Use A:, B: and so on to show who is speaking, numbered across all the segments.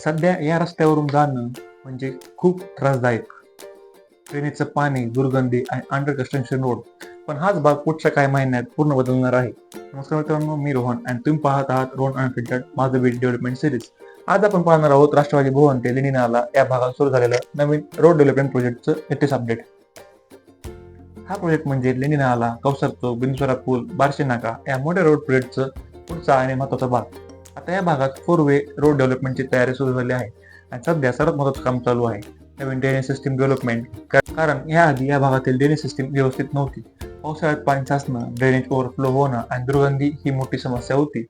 A: सध्या या रस्त्यावरून जाणं म्हणजे खूप त्रासदायक. ड्रेनेजचं पाणी, दुर्गंधी आणि अंडर कन्स्ट्रक्शन रोड. पण हाच भाग पुढच्या काही महिन्यात पूर्ण बदलणार आहे. नमस्कार मित्रांनो, मी रोहन आणि तुम्ही पाहत आहात रोहन अनफिल्टर्ड माझं बीट डेव्हलपमेंट सिरीज. आज आपण पाहणार आहोत राष्ट्रवादी भवन ते लेणी नाला या भागात सुरू झालेलं नवीन रोड डेव्हलपमेंट प्रोजेक्टचं लेटेस्ट अपडेट. हा प्रोजेक्ट म्हणजे लेणी नाला, कौसर चौक, बिंदुसरा पूल, बार्शी नाका या मोठ्या रोड प्रोजेक्टचं पुढचा आणि महत्वाचा भाग. आता या भागात 4 वे रोड डेव्हलपमेंटची तयारी सुरू झाली आहे आणि सध्या सर्वात महत्वाचं काम चालू आहे नवीन ड्रेनेज सिस्टीम डेव्हलपमेंट. कारण याआधी या भागातील ड्रेनेज सिस्टीम व्यवस्थित नव्हती. पावसाळ्यात पाणी साचणं, ड्रेनेज ओव्हरफ्लो होणं आणि दुर्गंधी ही मोठी समस्या होती.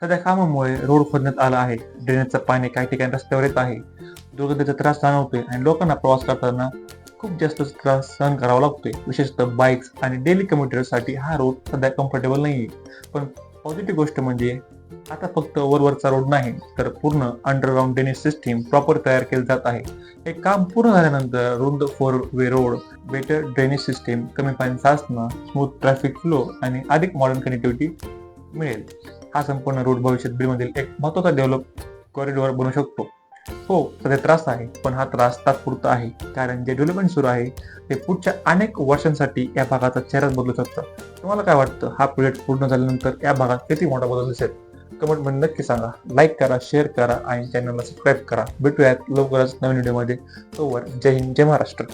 A: सध्या कामामुळे रोड खोदण्यात आला आहे. ड्रेनेजचं पाणी काही ठिकाणी रस्त्यावर येत आहे. दुर्गंधीचा त्रास जाणवतोय आणि लोकांना प्रवास करताना खूप जास्त त्रास सहन करावा लागतोय. विशेषतः बाईक्स आणि डेली कम्युटरसाठी हा रोड सध्या कम्फर्टेबल नाहीये. पण पॉझिटिव्ह गोष्ट म्हणजे आता फक्त वरवरचा रोड नाही, तर पूर्ण अंडरग्राऊंड ड्रेनेज सिस्टीम प्रॉपर तयार केले जात आहे. हे काम पूर्ण झाल्यानंतर रुंद 4 वे रोड, बेटर ड्रेनेज सिस्टीम, कमी पाणी साचणं, स्मूथ ट्रॅफिक फ्लो आणि अधिक मॉडर्न कनेक्टिव्हिटी मिळेल. हा संपूर्ण रोड भविष्यात बीडमधील एक महत्त्वाचा डेव्हलप कॉरिडॉर बनू शकतो. हो, सध्या त्रास आहे, पण हा त्रास तात्पुरता आहे. कारण जे डेव्हलपमेंट सुरू आहे ते पुढच्या अनेक वर्षांसाठी या भागाचा चेहराच बदलू शकतं. तुम्हाला काय वाटतं, हा प्रोजेक्ट पूर्ण झाल्यानंतर या भागात किती मोठा बदल दिसेल? कमेंट मध्ये नक्की सांगा. लाईक करा, शेअर करा आणि चॅनलला सबस्क्राईब करा. भेटूयात लवकरच नवीन व्हिडिओमध्ये. तोवर जय हिंद, जय महाराष्ट्र.